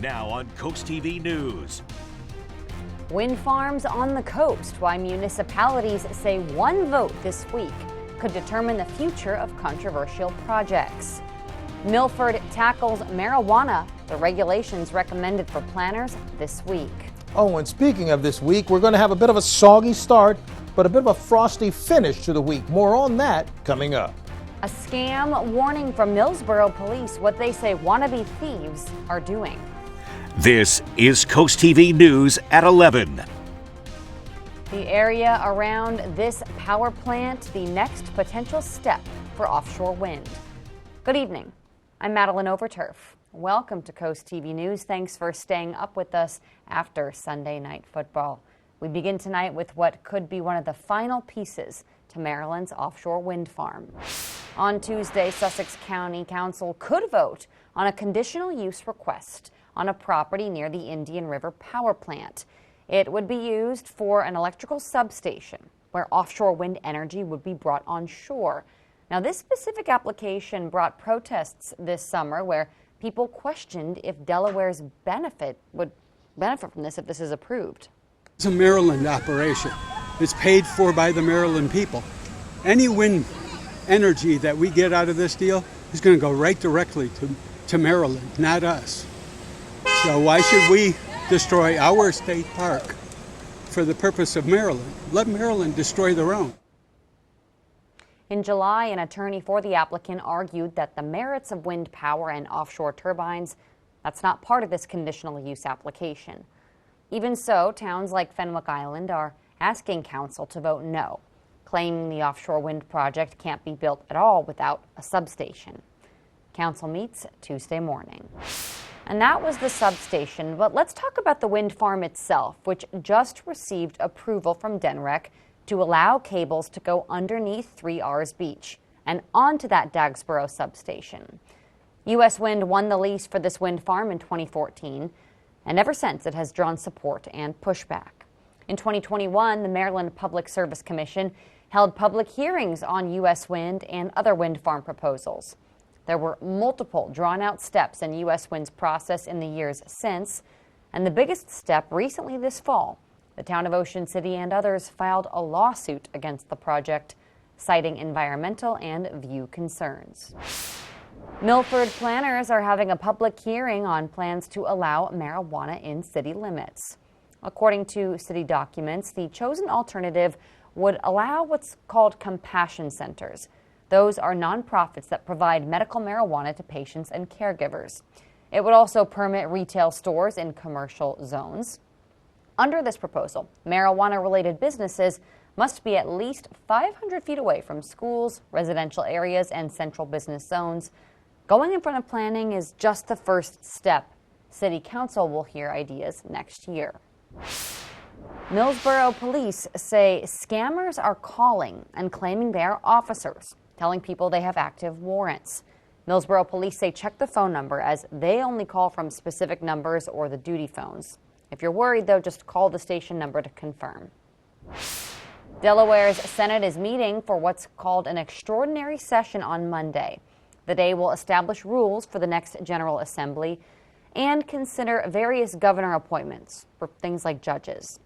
Now on CoastTV News. Wind farms on the coast. Why municipalities say one vote this week could determine the future of controversial projects. Milford tackles marijuana. The regulations recommended for planners this week. Oh, and speaking of this week, we're going to have a bit of a soggy start, but a bit of a frosty finish to the week. More on that coming up. A scam warning from Millsboro police, what they say wannabe thieves are doing. This is CoastTV News at 11. The area around this power plant, the next potential step for offshore wind. Good evening. I'm Madeline Overturf. Welcome to CoastTV News. Thanks for staying up with us after Sunday night football. We begin tonight with what could be one of the final pieces to Maryland's offshore wind farm. On Tuesday, Sussex County Council could vote on a conditional use request on a property near the Indian River power plant. It would be used for an electrical substation where offshore wind energy would be brought on shore. Now, this specific application brought protests this summer where people questioned if Delaware's would benefit from this if this is approved. It's a Maryland operation. It's paid for by the Maryland people. Any wind energy that we get out of this deal is going to go right directly to Maryland, not us. So why should we destroy our state park for the purpose of Maryland? Let Maryland destroy their own. In July, an attorney for the applicant argued that the merits of wind power and offshore turbines, that's not part of this conditional use application. Even so, towns like Fenwick Island are asking council to vote no, claiming the offshore wind project can't be built at all without a substation. Council meets Tuesday morning. And that was the substation, but let's talk about the wind farm itself, which just received approval from DENREC to allow cables to go underneath 3 R's Beach and onto that Dagsboro substation. U.S. Wind won the lease for this wind farm in 2014, and ever since it has drawn support and pushback. In 2021, the Maryland Public Service Commission held public hearings on U.S. Wind and other wind farm proposals. There were multiple drawn-out steps in U.S. Wind's process in the years since, and the biggest step recently this fall. The town of Ocean City and others filed a lawsuit against the project, citing environmental and view concerns. Milford planners are having a public hearing on plans to allow marijuana in city limits. According to city documents, the chosen alternative would allow what's called compassion centers. Those are nonprofits that provide medical marijuana to patients and caregivers. It would also permit retail stores in commercial zones. Under this proposal, marijuana-related businesses must be at least 500 feet away from schools, residential areas, and central business zones. Going in front of planning is just the first step. City Council will hear ideas next year. Millsboro police say scammers are calling and claiming they are officers, telling people they have active warrants. Millsboro police say check the phone number as they only call from specific numbers or the duty phones. If you're worried, though, just call the station number to confirm. Delaware's Senate is meeting for what's called an extraordinary session on Monday. The day will establish rules for the next General Assembly and consider various governor appointments for things like judges.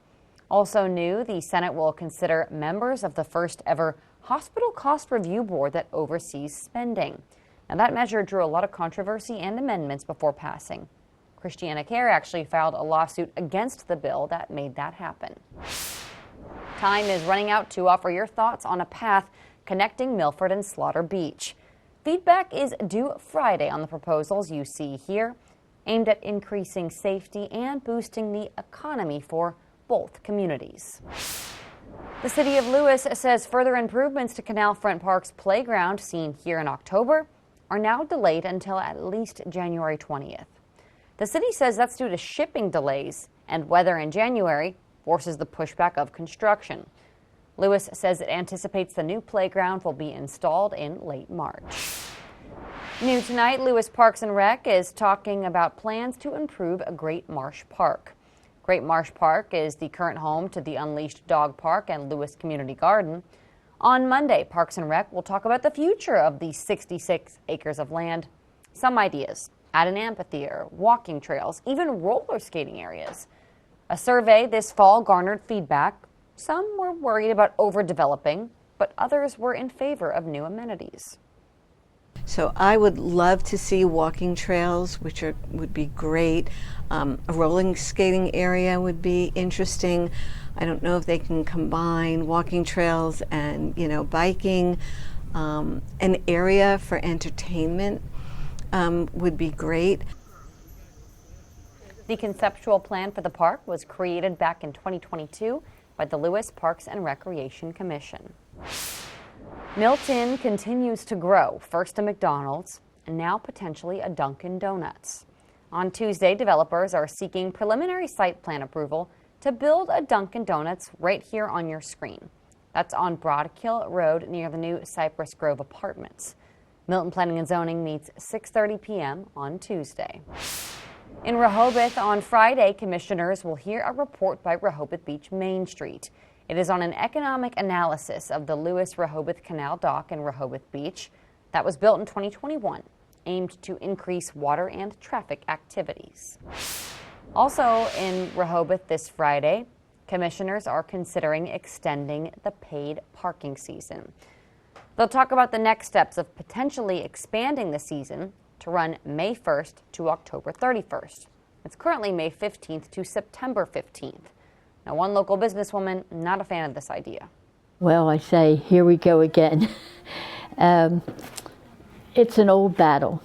Also new, the Senate will consider members of the first ever Hospital Cost Review Board that oversees spending. Now, that measure drew a lot of controversy and amendments before passing. Christiana Care actually filed a lawsuit against the bill that made that happen. Time is running out to offer your thoughts on a path connecting Milford and Slaughter Beach. Feedback is due Friday on the proposals you see here, aimed at increasing safety and boosting the economy for both communities. The city of Lewis says further improvements to Canal Front Park's playground, seen here in October, are now delayed until at least January 20th. The city says that's due to shipping delays, and weather in January forces the pushback of construction. Lewis says it anticipates the new playground will be installed in late March. New tonight, Lewis Parks and Rec is talking about plans to improve Great Marsh Park. Great Marsh Park is the current home to the Unleashed Dog Park and Lewis Community Garden. On Monday, Parks and Rec will talk about the future of the 66 acres of land. Some ideas. add an amphitheater, walking trails, even roller skating areas. A survey this fall garnered feedback. Some were worried about overdeveloping, but others were in favor of new amenities. So I would love to see walking trails, which would be great. A rolling skating area would be interesting. I don't know if they can combine walking trails and, biking. An area for entertainment would be great. The conceptual plan for the park was created back in 2022 by the Lewis Parks and Recreation Commission. Milton continues to grow, first a McDonald's and now potentially a Dunkin' Donuts. On Tuesday, developers are seeking preliminary site plan approval to build a Dunkin' Donuts right here on your screen. That's on Broadkill Road near the new Cypress Grove Apartments. Milton Planning and Zoning meets 6:30 p.m. on Tuesday. In Rehoboth on Friday, commissioners will hear a report by Rehoboth Beach Main Street. It is on an economic analysis of the Lewis-Rehoboth Canal Dock in Rehoboth Beach that was built in 2021, aimed to increase water and traffic activities. Also in Rehoboth this Friday, commissioners are considering extending the paid parking season. They'll talk about the next steps of potentially expanding the season to run May 1st to October 31st. It's currently May 15th to September 15th. Now, one local businesswoman not a fan of this idea. Well, I say, here we go again. It's an old battle.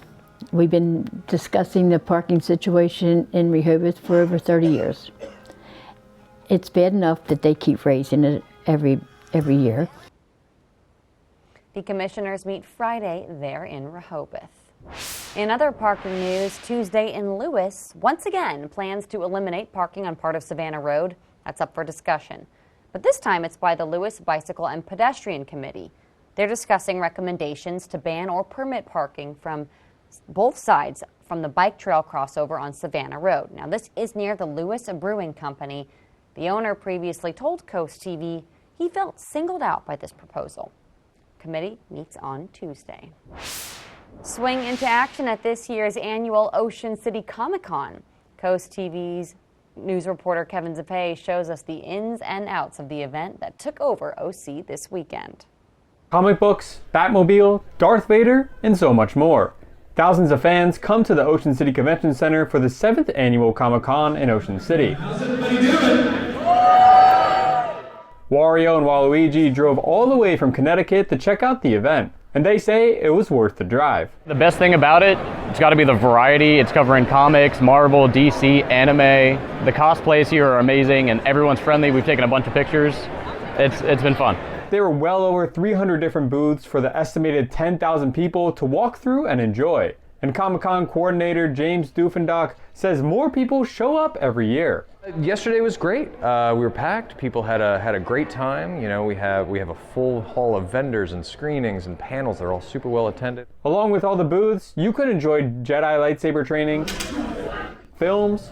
We've been discussing the parking situation in Rehoboth for over 30 years. It's bad enough that they keep raising it every year. The commissioners meet Friday there in Rehoboth. In other parking news, Tuesday in Lewis, once again, plans to eliminate parking on part of Savannah Road. That's up for discussion. But this time it's by the Lewis Bicycle and Pedestrian Committee. They're discussing recommendations to ban or permit parking from both sides from the bike trail crossover on Savannah Road. Now, this is near the Lewis Brewing Company. The owner previously told CoastTV he felt singled out by this proposal. Committee meets on Tuesday. Swing into action at this year's annual Ocean City Comic-Con. CoastTV's news reporter Kevin Zappé shows us the ins and outs of the event that took over OC this weekend. Comic books, Batmobile, Darth Vader, and so much more. Thousands of fans come to the Ocean City Convention Center for the 7th annual Comic-Con in Ocean City. How's everybody doing? Wario and Waluigi drove all the way from Connecticut to check out the event, and they say it was worth the drive. The best thing about it's got to be the variety. It's covering comics, Marvel, DC, anime. The cosplays here are amazing and everyone's friendly. We've taken a bunch of pictures. It's been fun. There were well over 300 different booths for the estimated 10,000 people to walk through and enjoy. And Comic-Con coordinator James Doofendock says more people show up every year. Yesterday was great. We were packed. People had a great time. You know, we have a full hall of vendors and screenings and panels. They're all super well attended. Along with all the booths, you could enjoy Jedi lightsaber training, films,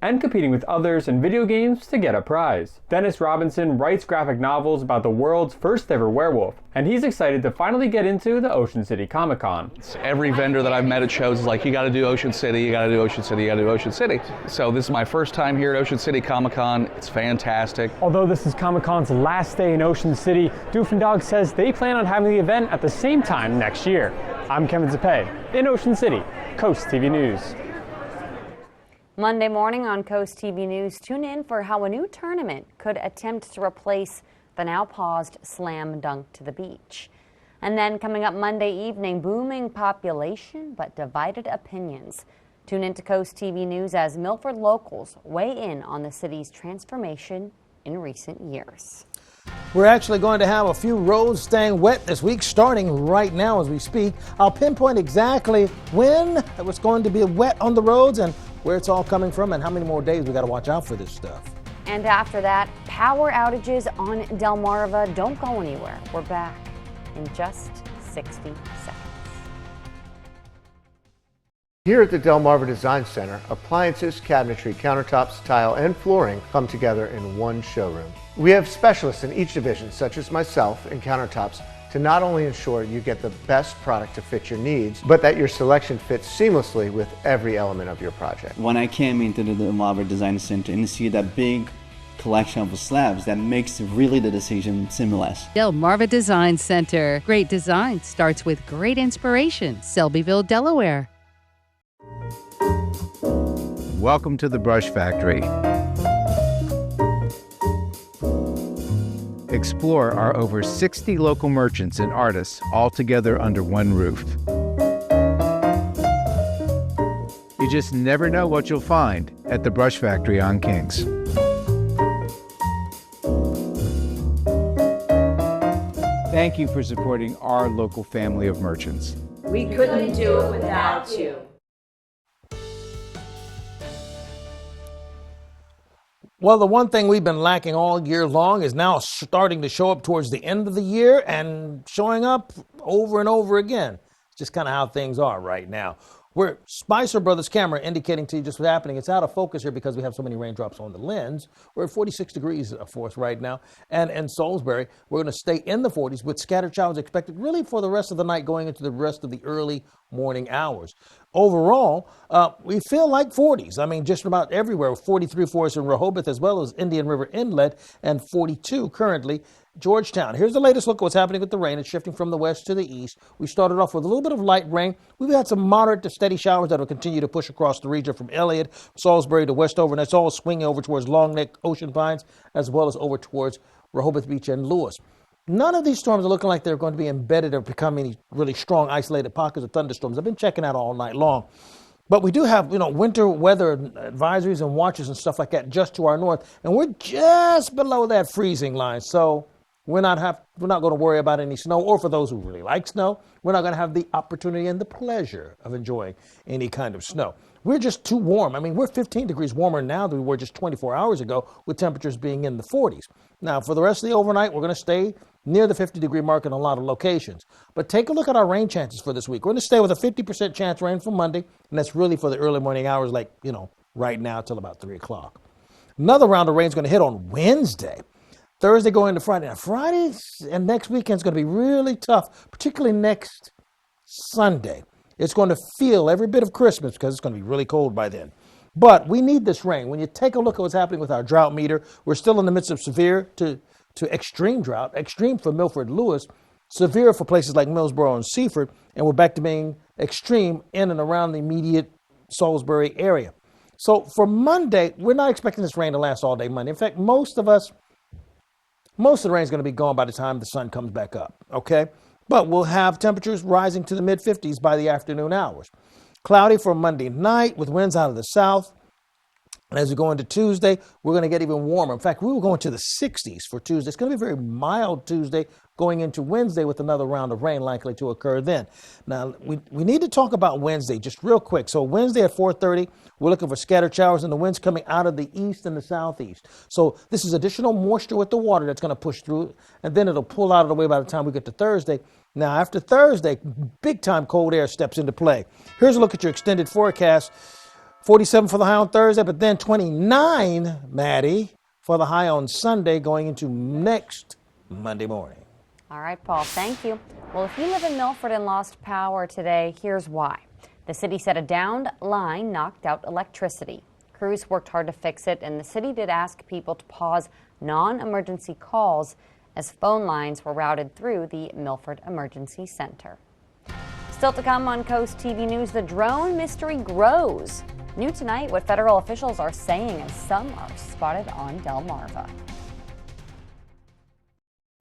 and competing with others in video games to get a prize. Dennis Robinson writes graphic novels about the world's first ever werewolf, and he's excited to finally get into the Ocean City Comic-Con. Every vendor that I've met at shows is like, you gotta do Ocean City, you gotta do Ocean City, you gotta do Ocean City. So this is my first time here at Ocean City Comic-Con. It's fantastic. Although this is Comic-Con's last day in Ocean City, Doofendock says they plan on having the event at the same time next year. I'm Kevin Zappé in Ocean City, CoastTV News. Monday morning on CoastTV News, tune in for how a new tournament could attempt to replace the now paused slam dunk to the beach. And then coming up Monday evening, booming population but divided opinions. Tune in to CoastTV News as Milford locals weigh in on the city's transformation in recent years. We're actually going to have a few roads staying wet this week, starting right now as we speak. I'll pinpoint exactly when it's going to be wet on the roads and where it's all coming from and how many more days we got to watch out for this stuff. And after that, power outages on Delmarva. Don't go anywhere. We're back in just 60 seconds. Here at the Delmarva Design Center, appliances, cabinetry, countertops, tile, and flooring come together in one showroom. We have specialists in each division, such as myself in countertops, to not only ensure you get the best product to fit your needs, but that your selection fits seamlessly with every element of your project. When I came into the Delmarva Design Center and see that big collection of slabs, that makes really the decision seamless. Delmarva Design Center. Great design starts with great inspiration. Selbyville, Delaware. Welcome to the Brush Factory. Explore our over 60 local merchants and artists all together under one roof. You just never know what you'll find at the Brush Factory on Kings. Thank you for supporting our local family of merchants. We couldn't do it without you. Well, the one thing we've been lacking all year long is now starting to show up towards the end of the year and showing up over and over again. It's just kind of how things are right now. We're Spicer Brothers camera indicating to you just what's happening. It's out of focus here because we have so many raindrops on the lens. We're at 46 degrees for us right now. And in Salisbury, we're going to stay in the 40s with scattered showers expected really for the rest of the night going into the rest of the early morning hours. Overall, we feel like 40s. I mean, just about everywhere. 43 for us in Rehoboth as well as Indian River Inlet and 42 currently Georgetown. Here's the latest look at what's happening with the rain. It's shifting from the west to the east. We started off with a little bit of light rain. We've had some moderate to steady showers that will continue to push across the region from Elliott, Salisbury to Westover, and that's all swinging over towards Long Neck, Ocean Pines, as well as over towards Rehoboth Beach and Lewis. None of these storms are looking like they're going to be embedded or become any really strong isolated pockets of thunderstorms. I've been checking out all night long. But we do have, winter weather advisories and watches and stuff like that just to our north, and we're just below that freezing line. So we're not going to worry about any snow, or for those who really like snow, we're not going to have the opportunity and the pleasure of enjoying any kind of snow. We're just too warm. I mean, we're 15 degrees warmer now than we were just 24 hours ago, with temperatures being in the 40s. Now, for the rest of the overnight, we're going to stay near the 50-degree mark in a lot of locations. But take a look at our rain chances for this week. We're going to stay with a 50% chance rain for Monday, and that's really for the early morning hours, like, right now till about 3 o'clock. Another round of rain is going to hit on Wednesday. Thursday going to Friday. Now, Friday and next weekend is going to be really tough, particularly next Sunday. It's going to feel every bit of Christmas because it's going to be really cold by then. But we need this rain. When you take a look at what's happening with our drought meter, we're still in the midst of severe to extreme drought. Extreme for Milford, Lewis, severe for places like Millsboro and Seaford, and we're back to being extreme in and around the immediate Salisbury area. So for Monday, we're not expecting this rain to last all day Monday. In fact, most of the rain is going to be gone by the time the sun comes back up, okay? But we'll have temperatures rising to the mid-50s by the afternoon hours. Cloudy for Monday night with winds out of the south. And as we go into Tuesday, we're going to get even warmer. In fact, we will go into the 60s for Tuesday. It's going to be a very mild Tuesday going into Wednesday with another round of rain likely to occur then. Now, we need to talk about Wednesday just real quick. So Wednesday at 4:30, we're looking for scattered showers and the winds coming out of the east and the southeast. So this is additional moisture with the water that's going to push through, and then it'll pull out of the way by the time we get to Thursday. Now, after Thursday, big-time cold air steps into play. Here's a look at your extended forecast. 47 for the high on Thursday, but then 29, Maddie, for the high on Sunday going into next Monday morning. All right, Paul, thank you. Well, if you live in Milford and lost power today, here's why. The city said a downed line knocked out electricity. Crews worked hard to fix it, and the city did ask people to pause non-emergency calls as phone lines were routed through the Milford Emergency Center. Still to come on Coast TV News, the drone mystery grows. New tonight, what federal officials are saying as some are spotted on Delmarva.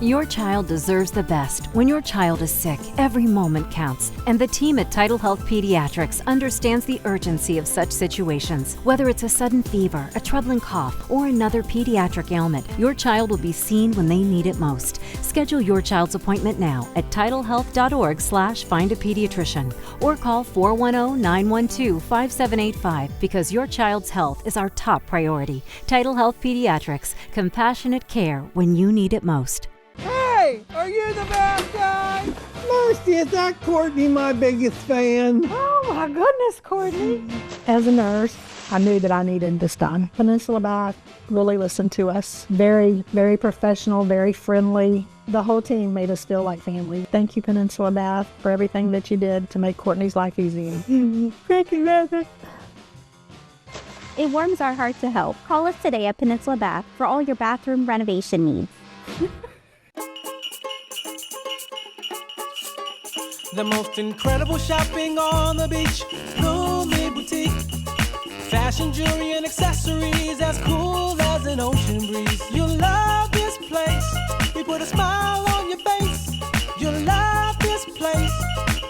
Your child deserves the best. When your child is sick, every moment counts. And the team at Tidal Health Pediatrics understands the urgency of such situations. Whether it's a sudden fever, a troubling cough, or another pediatric ailment, your child will be seen when they need it most. Schedule your child's appointment now at tidalhealth.org/findapediatrician or call 410-912-5785 because your child's health is our top priority. Tidal Health Pediatrics, compassionate care when you need it most. Hey, are you the bad guy? Mercy, is that Courtney my biggest fan? Oh my goodness, Courtney. As a nurse, I knew that I needed this done. Peninsula Bath really listened to us. Very, very professional, very friendly. The whole team made us feel like family. Thank you, Peninsula Bath, for everything that you did to make Courtney's life easy. Thank you, Bath. It warms our heart to help. Call us today at Peninsula Bath for all your bathroom renovation needs. The most incredible shopping on the beach, Blooming Boutique. Fashion, jewelry, and accessories as cool as an ocean breeze. You'll love this place. We put a smile on your face. You'll love this place.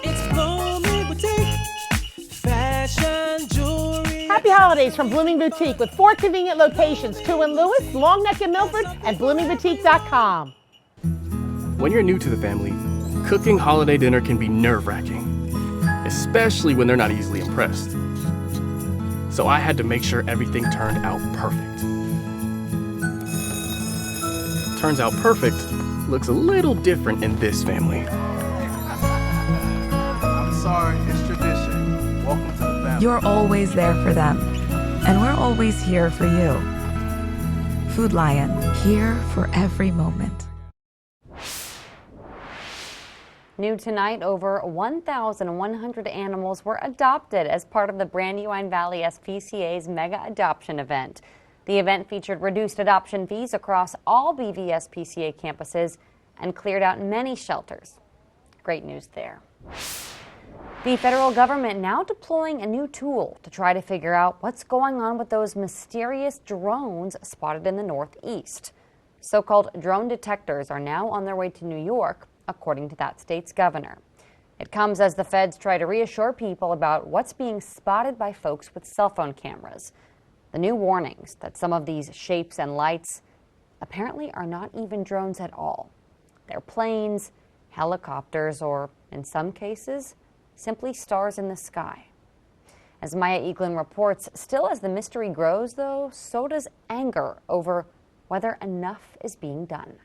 It's Blooming Boutique. Fashion, jewelry. Happy holidays from Blooming Boutique with 4 convenient locations, 2 in Lewis, Long Neck in Milford, and bloomingboutique.com. When you're new to the family, cooking holiday dinner can be nerve-wracking, especially when they're not easily impressed. So I had to make sure everything turned out perfect. Turns out perfect looks a little different in this family. I'm sorry, it's tradition. Welcome to the family. You're always there for them, and we're always here for you. Food Lion, here for every moment. New tonight, over 1,100 animals were adopted as part of the Brandywine Valley SPCA's mega adoption event. The event featured reduced adoption fees across all BVSPCA campuses and cleared out many shelters. Great news there. The federal government now deploying a new tool to try to figure out what's going on with those mysterious drones spotted in the Northeast. So-called drone detectors are now on their way to New York, according to that state's governor. It comes as the feds try to reassure people about what's being spotted by folks with cell phone cameras. The new warnings that some of these shapes and lights apparently are not even drones at all. They're planes, helicopters, or in some cases, simply stars in the sky. As Maya Eaglin reports, still as the mystery grows, though, so does anger over whether enough is being done.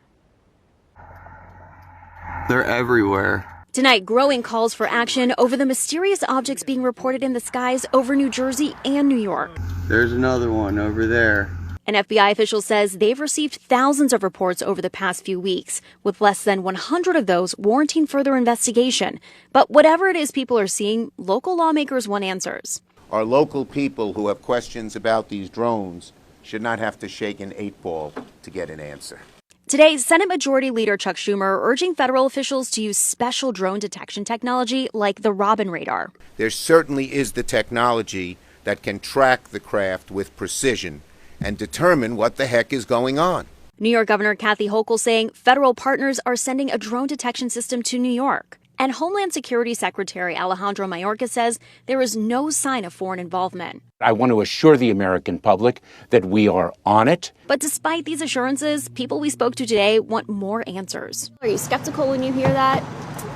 They're everywhere. Tonight, growing calls for action over the mysterious objects being reported in the skies over New Jersey and New York. There's another one over there. An FBI official says they've received thousands of reports over the past few weeks, with less than 100 of those warranting further investigation. But whatever it is people are seeing, local lawmakers want answers. Our local people who have questions about these drones should not have to shake an 8-ball to get an answer. Today, Senate Majority Leader Chuck Schumer urging federal officials to use special drone detection technology like the Robin radar. There certainly is the technology that can track the craft with precision and determine what the heck is going on. New York Governor Kathy Hochul saying federal partners are sending a drone detection system to New York. And Homeland Security Secretary Alejandro Mayorkas says there is no sign of foreign involvement. I want to assure the American public that we are on it. But despite these assurances, people we spoke to today want more answers. Are you skeptical when you hear that?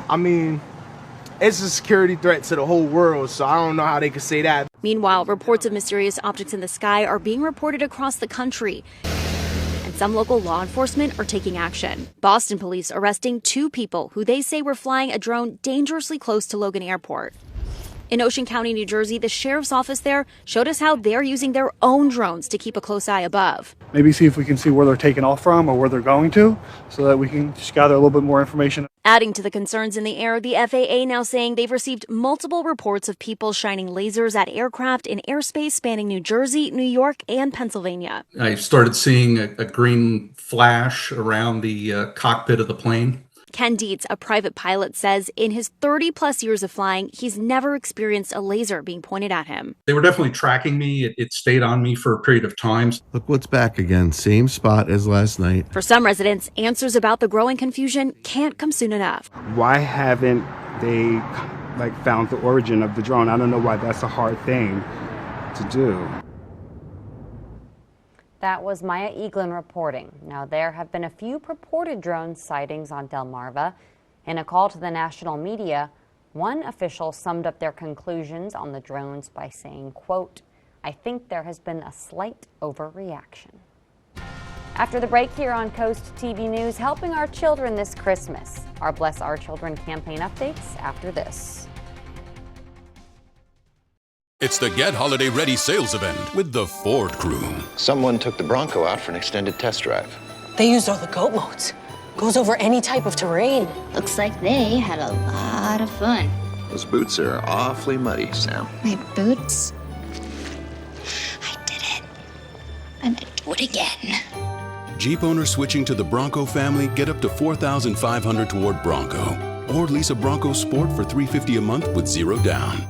I mean, it's a security threat to the whole world, so I don't know how they could say that. Meanwhile, reports of mysterious objects in the sky are being reported across the country. And some local law enforcement are taking action. Boston police arresting 2 people who they say were flying a drone dangerously close to Logan Airport. In Ocean County, New Jersey, the sheriff's office there showed us how they're using their own drones to keep a close eye above. Maybe see if we can see where they're taking off from or where they're going to so that we can just gather a little bit more information. Adding to the concerns in the air, the FAA now saying they've received multiple reports of people shining lasers at aircraft in airspace spanning New Jersey, New York, and Pennsylvania. I started seeing a green flash around the cockpit of the plane. Ken Dietz, a private pilot, says in his 30-plus years of flying, he's never experienced a laser being pointed at him. They were definitely tracking me. It stayed on me for a period of time. Look what's back again. Same spot as last night. For some residents, answers about the growing confusion can't come soon enough. Why haven't they found the origin of the drone? I don't know why that's a hard thing to do. That was Maya Eaglin reporting. Now, there have been a few purported drone sightings on Delmarva. In a call to the national media, one official summed up their conclusions on the drones by saying, quote, "I think there has been a slight overreaction." After the break here on Coast TV News, helping our children this Christmas. Our Bless Our Children campaign updates after this. It's the Get Holiday Ready sales event with the Ford crew. Someone took the Bronco out for an extended test drive. They used all the goat modes. Goes over any type of terrain. Looks like they had a lot of fun. Those boots are awfully muddy, Sam. My boots? I did it. And I'd do it again. Jeep owners switching to the Bronco family get up to $4,500 toward Bronco. Or lease a Bronco Sport for $350 a month with 0 down.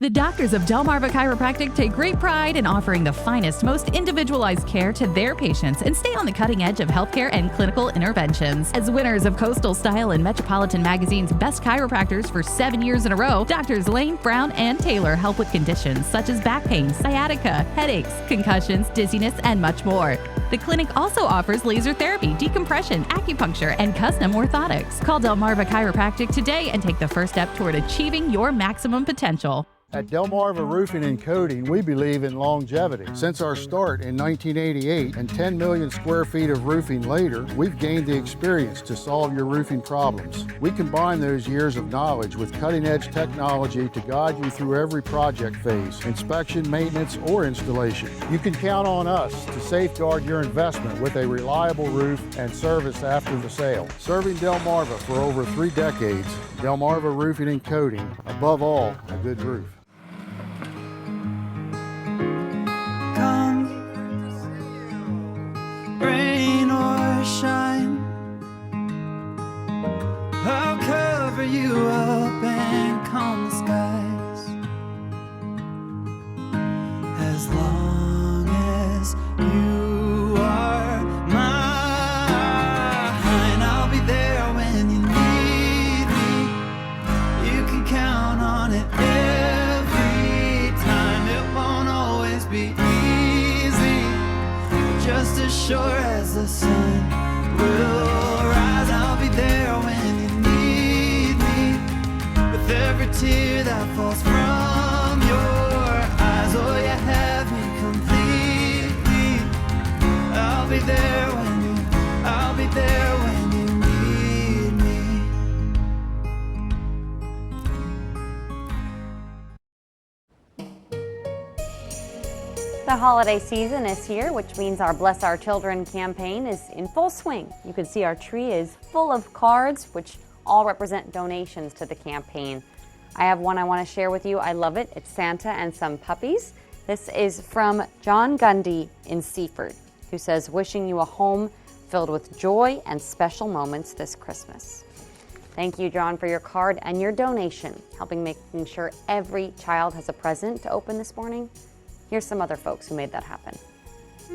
The doctors of Delmarva Chiropractic take great pride in offering the finest, most individualized care to their patients and stay on the cutting edge of healthcare and clinical interventions. As winners of Coastal Style and Metropolitan Magazine's Best Chiropractors for 7 years in a row, Doctors Lane, Brown, and Taylor help with conditions such as back pain, sciatica, headaches, concussions, dizziness, and much more. The clinic also offers laser therapy, decompression, acupuncture, and custom orthotics. Call Delmarva Chiropractic today and take the first step toward achieving your maximum potential. At Delmarva Roofing and Coating, we believe in longevity. Since our start in 1988 and 10 million square feet of roofing later, we've gained the experience to solve your roofing problems. We combine those years of knowledge with cutting-edge technology to guide you through every project phase, inspection, maintenance, or installation. You can count on us to safeguard your investment with a reliable roof and service after the sale. Serving Delmarva for over 3 decades, Delmarva Roofing and Coating, above all, a good roof. Rain or shine, I'll cover you up and calm the skies. As long as you are mine, I'll be there when you need me. You can count on it every time. It won't always be easy, just as sure as the sun will rise. I'll be there when you need me, with every tear that falls from your eyes. Oh, you have me completely. I'll be there when you need me. The holiday season is here, which means our Bless Our Children campaign is in full swing. You can see our tree is full of cards, which all represent donations to the campaign. I have one I want to share with you. I love it. It's Santa and some puppies. This is from John Gundy in Seaford, who says, wishing you a home filled with joy and special moments this Christmas. Thank you, John, for your card and your donation, making sure every child has a present to open this morning. Here's some other folks who made that happen.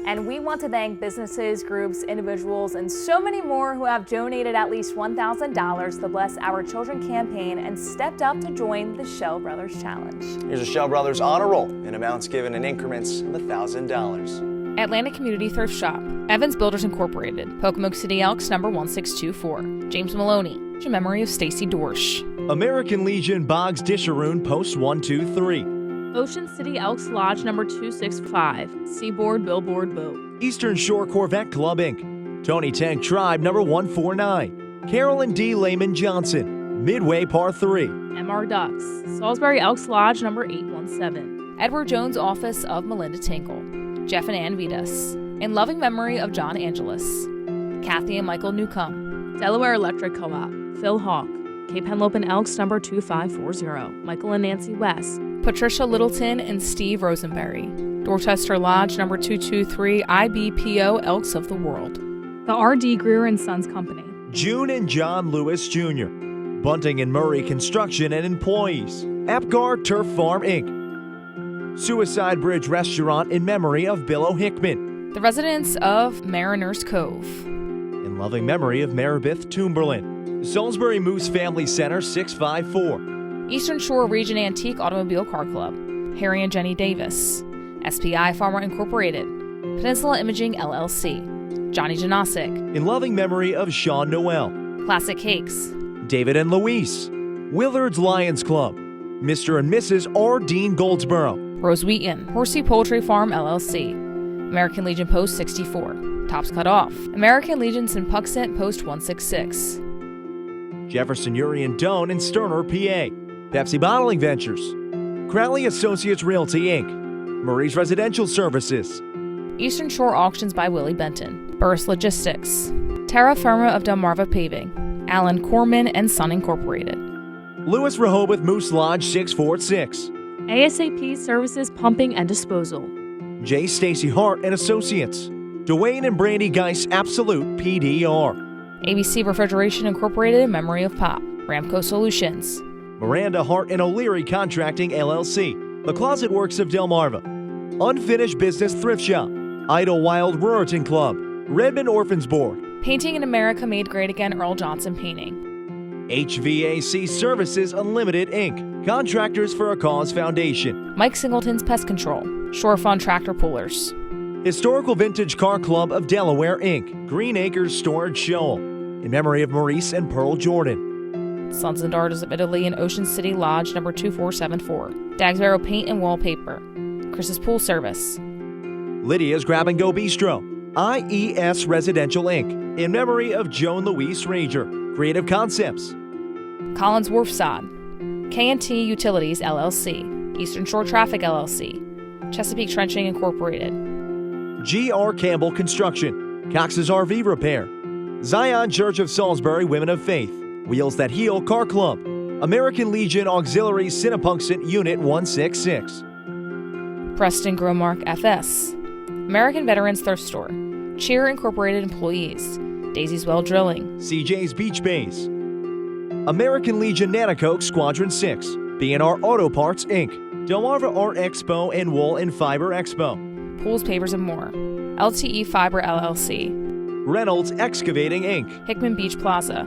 And we want to thank businesses, groups, individuals, and so many more who have donated at least $1,000 to the Bless Our Children campaign and stepped up to join the Shell Brothers Challenge. Here's a Shell Brothers honor roll in amounts given in increments of $1,000. Atlantic Community Thrift Shop, Evans Builders Incorporated, Pocomoke City Elks number 1624, James Maloney, in memory of Stacy Dorsch. American Legion Boggs Disharoon Post 123. Ocean City Elks Lodge number 265, Seaboard Billboard Boat. Eastern Shore Corvette Club Inc. Tony Tank Tribe number 149. Carolyn D. Lehman Johnson, Midway Par 3. MR Ducks, Salisbury Elks Lodge number 817. Edward Jones Office of Melinda Tinkle. Jeff and Ann Vitas, in loving memory of John Angelis. Kathy and Michael Newcomb. Delaware Electric Co-op, Phil Hawk. Cape Henlopen Elks number 2540, Michael and Nancy West. Patricia Littleton and Steve Rosenberry. Dorchester Lodge number 223, IBPO Elks of the World. The R.D. Greer and Sons Company. June and John Lewis Jr. Bunting and Murray Construction and Employees. Apgar Turf Farm Inc. Suicide Bridge Restaurant in memory of Bill O'Hickman. The residents of Mariners Cove. In loving memory of Maribeth Toomberlin. Salisbury Moose Family Center 654. Eastern Shore Region Antique Automobile Car Club, Harry and Jenny Davis, SPI Pharma Incorporated, Peninsula Imaging LLC, Johnny Janasic. In loving memory of Sean Noel. Classic Cakes, David and Louise, Willard's Lions Club, Mr. and Mrs. R. Dean Goldsboro. Rose Wheaton, Horsey Poultry Farm LLC, American Legion Post 64, Tops Cut Off, American Legion Sinpuxent Post 166. Jefferson Uri and Doan in Sterner, PA. Pepsi Bottling Ventures, Crowley Associates Realty, Inc., Murray's Residential Services, Eastern Shore Auctions by Willie Benton, Burris Logistics, Terra Firma of Delmarva Paving, Alan Corman and Son Incorporated. Lewis Rehoboth Moose Lodge 646. ASAP Services Pumping and Disposal. J. Stacy Hart and Associates. Dwayne and Brandy Geis Absolute PDR. ABC Refrigeration Incorporated in memory of Pop. Ramco Solutions. Miranda Hart and O'Leary Contracting LLC. The Closet Works of Delmarva. Unfinished Business Thrift Shop. Idlewild Ruriton Club. Redmond Orphans Board. Painting in America Made Great Again Earl Johnson Painting. HVAC Services Unlimited, Inc. Contractors for a Cause Foundation. Mike Singleton's Pest Control. Shore Fund Tractor Pullers. Historical Vintage Car Club of Delaware, Inc. Green Acres Storage Shoal. In memory of Maurice and Pearl Jordan. Sons and Daughters of Italy in Ocean City Lodge number 2474. Dagsboro Paint and Wallpaper. Chris's Pool Service. Lydia's Grab and Go Bistro. IES Residential, Inc. In memory of Joan Louise Rager. Creative Concepts. Collins Wharf Sod. K&T Utilities LLC. Eastern Shore Traffic LLC. Chesapeake Trenching Incorporated. G.R. Campbell Construction. Cox's RV Repair. Zion Church of Salisbury Women of Faith. Wheels That Heal Car Club. American Legion Auxiliary Cinnapunxet Unit 166. Preston Gromark FS. American Veterans Thrift Store. Cheer Incorporated Employees. Daisy's Well Drilling. CJ's Beach Bays. American Legion Nanacoke Squadron 6. B&R Auto Parts, Inc. Delmarva Art Expo and Wool and Fiber Expo. Pools, Pavers, and More. LTE Fiber LLC. Reynolds Excavating, Inc. Hickman Beach Plaza.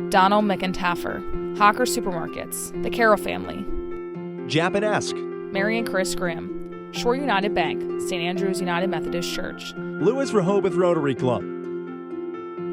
Donald McIntaffer. Hawker Supermarkets. The Carroll Family. Japanesque. Mary and Chris Graham. Shore United Bank. St. Andrew's United Methodist Church. Lewis Rehoboth Rotary Club.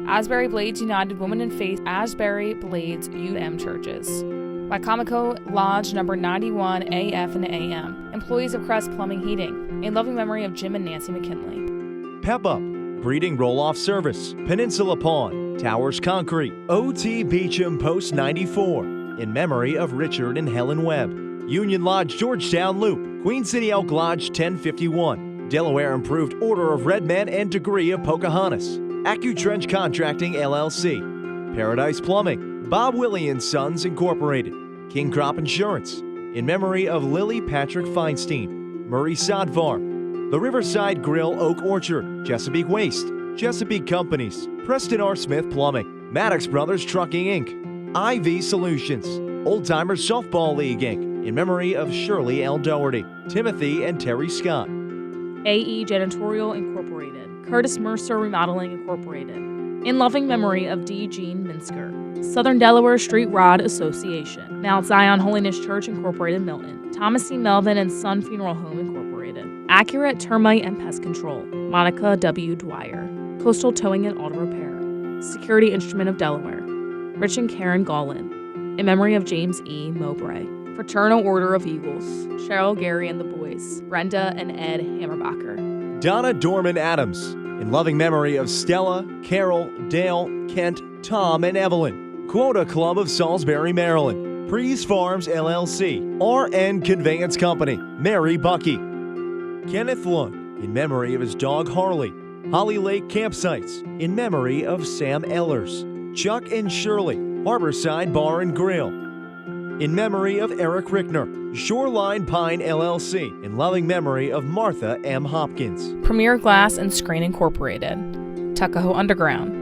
Asbury Blades United Women in Faith. Asbury Blades UM Churches. Wycomico Lodge number 91 AF and AM. Employees of Crest Plumbing Heating. In loving memory of Jim and Nancy McKinley. Pep Up. Breeding Roll-Off Service. Peninsula Pond. Towers Concrete. OT Beecham Post 94. In memory of Richard and Helen Webb. Union Lodge Georgetown Loop. Queen City Elk Lodge 1051. Delaware Improved Order of Red Men and Degree of Pocahontas. AccuTrench Contracting LLC. Paradise Plumbing. Bob Willie and Sons Incorporated. King Crop Insurance. In memory of Lily Patrick Feinstein. Murray Sod Farm. The Riverside Grill Oak Orchard. Chesapeake Waste. Chesapeake Companies. Preston R. Smith Plumbing. Maddox Brothers Trucking Inc. IV Solutions. Old Timers Softball League Inc. In memory of Shirley L. Doherty. Timothy and Terry Scott. AE Janitorial Incorporated. Curtis Mercer Remodeling Incorporated. In loving memory of D. Jean Minsker. Southern Delaware Street Rod Association. Mount Zion Holiness Church Incorporated Milton. Thomas C. Melvin and Son Funeral Home Incorporated. Accurate Termite and Pest Control. Monica W. Dwyer. Coastal Towing and Auto Repair. Security Instrument of Delaware. Rich and Karen Gollin. In memory of James E. Mowbray. Fraternal Order of Eagles. Cheryl, Gary, and the Boys. Brenda and Ed Hammerbacher. Donna Dorman Adams. In loving memory of Stella, Carol, Dale, Kent, Tom, and Evelyn. Quota Club of Salisbury, Maryland. Prees Farms, LLC. RN Conveyance Company. Mary Bucky. Kenneth Lund. In memory of his dog Harley. Holly Lake Campsites. In memory of Sam Ellers. Chuck and Shirley. Harborside Bar and Grill. In memory of Eric Rickner. Shoreline Pine LLC. In loving memory of Martha M. Hopkins. Premier Glass and Screen Incorporated. Tuckahoe Underground.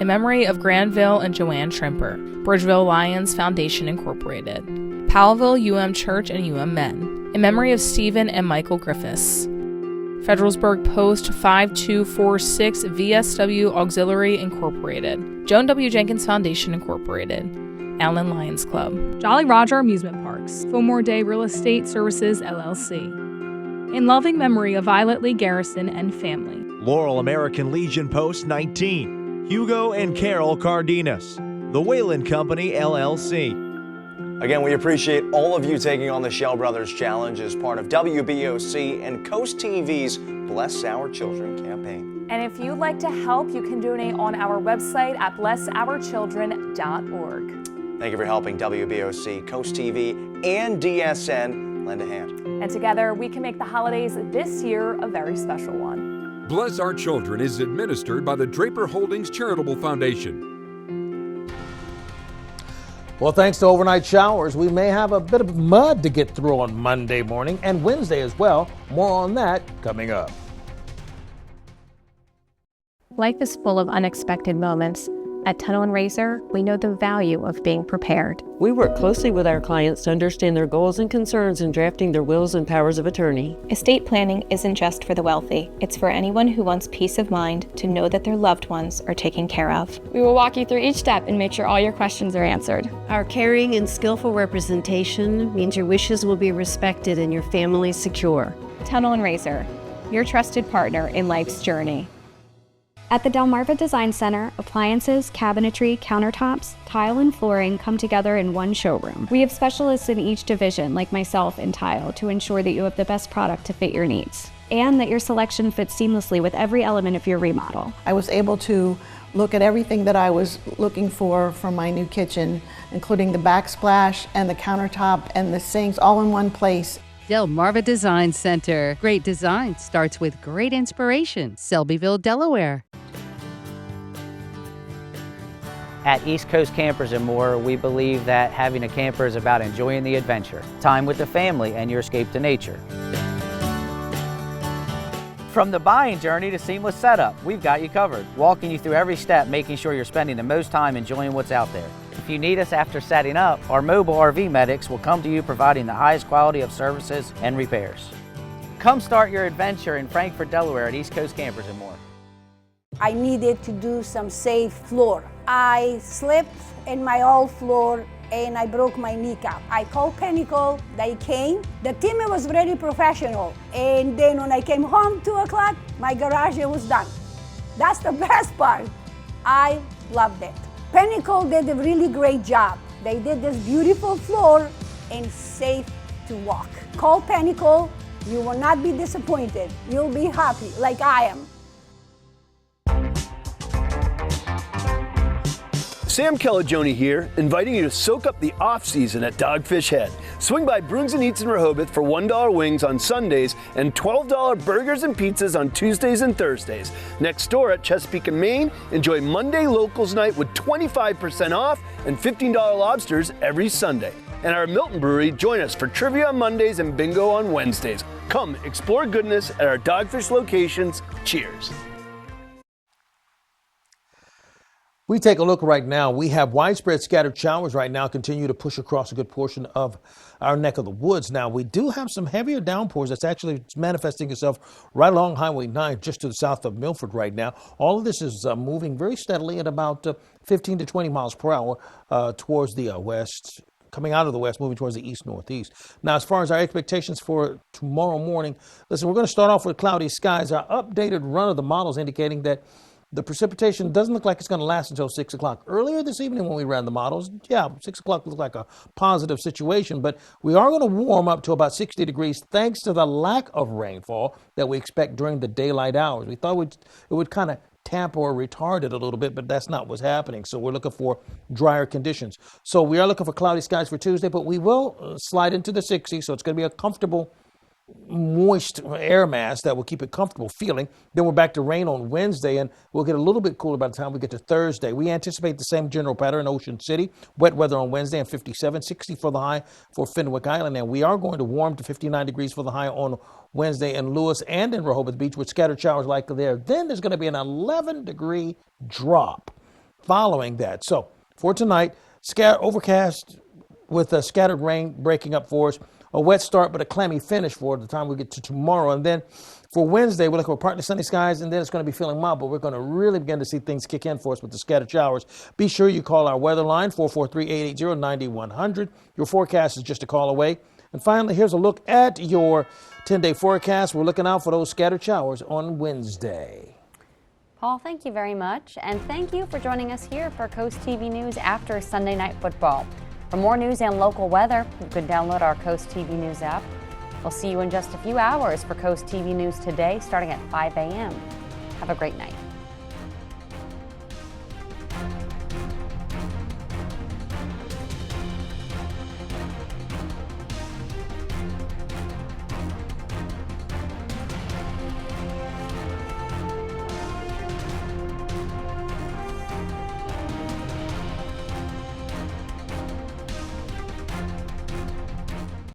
In memory of Granville and Joanne Trimper. Bridgeville Lions Foundation Incorporated. Powellville UM Church and UM Men. In memory of Stephen and Michael Griffiths. Federalsburg Post 5246 VSW Auxiliary Incorporated. Joan W. Jenkins Foundation Incorporated. Allen Lions Club. Jolly Roger Amusement Parks. Fillmore Day Real Estate Services LLC. In loving memory of Violet Lee Garrison and family. Laurel American Legion Post 19. Hugo and Carol Cardenas. The Wayland Company LLC. Again, we appreciate all of you taking on the Shell Brothers Challenge as part of WBOC and Coast TV's Bless Our Children campaign. And if you'd like to help, you can donate on our website at blessourchildren.org. Thank you for helping WBOC, Coast TV, and DSN lend a hand. And together, we can make the holidays this year a very special one. Bless Our Children is administered by the Draper Holdings Charitable Foundation. Well, thanks to overnight showers, we may have a bit of mud to get through on Monday morning and Wednesday as well. More on that coming up. Life is full of unexpected moments. At Tunnel & Razor, we know the value of being prepared. We work closely with our clients to understand their goals and concerns in drafting their wills and powers of attorney. Estate planning isn't just for the wealthy. It's for anyone who wants peace of mind to know that their loved ones are taken care of. We will walk you through each step and make sure all your questions are answered. Our caring and skillful representation means your wishes will be respected and your family secure. Tunnel & Razor, your trusted partner in life's journey. At the Delmarva Design Center, appliances, cabinetry, countertops, tile, and flooring come together in one showroom. We have specialists in each division, like myself in tile, to ensure that you have the best product to fit your needs, and that your selection fits seamlessly with every element of your remodel. I was able to look at everything that I was looking for my new kitchen, including the backsplash and the countertop and the sinks all in one place. Delmarva Design Center. Great design starts with great inspiration. Selbyville, Delaware. At East Coast Campers and More, we believe that having a camper is about enjoying the adventure, time with the family, and your escape to nature. From the buying journey to seamless setup, we've got you covered, walking you through every step, making sure you're spending the most time enjoying what's out there. If you need us after setting up, our mobile RV medics will come to you providing the highest quality of services and repairs. Come start your adventure in Frankfort, Delaware at East Coast Campers and More. I needed to do some safe floor. I slipped in my old floor and I broke my kneecap. I called Pinnacle, they came. The team was very professional. And then when I came home 2 o'clock, my garage was done. That's the best part. I loved it. Pinnacle did a really great job. They did this beautiful floor and safe to walk. Call Pinnacle, you will not be disappointed. You'll be happy like I am. Sam Calagione here, inviting you to soak up the off-season at Dogfish Head. Swing by Brooks & Eats in Rehoboth for $1 wings on Sundays and $12 burgers and pizzas on Tuesdays and Thursdays. Next door at Chesapeake and Maine, enjoy Monday Locals Night with 25% off and $15 lobsters every Sunday. And our Milton Brewery, join us for trivia on Mondays and bingo on Wednesdays. Come explore goodness at our Dogfish locations. Cheers. We take a look right now. We have widespread scattered showers right now continue to push across a good portion of our neck of the woods. Now, we do have some heavier downpours that's actually manifesting itself right along Highway 9 just to the south of Milford right now. All of this is moving very steadily at about 15 to 20 miles per hour towards the west, coming out of the west, moving towards the east-northeast. Now, as far as our expectations for tomorrow morning, listen, we're going to start off with cloudy skies. Our updated run of the models indicating that the precipitation doesn't look like it's going to last until 6 o'clock. Earlier this evening when we ran the models, 6 o'clock looked like a positive situation, but we are going to warm up to about 60 degrees thanks to the lack of rainfall that we expect during the daylight hours. We thought it would kind of tamper or retard it a little bit, but that's not what's happening. So we're looking for drier conditions. So we are looking for cloudy skies for Tuesday, but we will slide into the 60s, so it's going to be a comfortable moist air mass that will keep it comfortable feeling. Then we're back to rain on Wednesday, and we'll get a little bit cooler by the time we get to Thursday. We anticipate the same general pattern in Ocean City. Wet weather on Wednesday and 57, 60 for the high for Fenwick Island. And we are going to warm to 59 degrees for the high on Wednesday in Lewis and in Rehoboth Beach with scattered showers likely there. Then there's going to be an 11-degree drop following that. So for tonight, overcast with a scattered rain breaking up for us. A wet start, but a clammy finish for the time we get to tomorrow. And then for Wednesday, we're looking for partly sunny skies, and then it's going to be feeling mild, but we're going to really begin to see things kick in for us with the scattered showers. Be sure you call our weather line, 443-880-9100. Your forecast is just a call away. And finally, here's a look at your 10-day forecast. We're looking out for those scattered showers on Wednesday. Paul, thank you very much. And thank you for joining us here for Coast TV News after Sunday Night Football. For more news and local weather, you can download our Coast TV News app. We'll see you in just a few hours for Coast TV News today, starting at 5 a.m. Have a great night.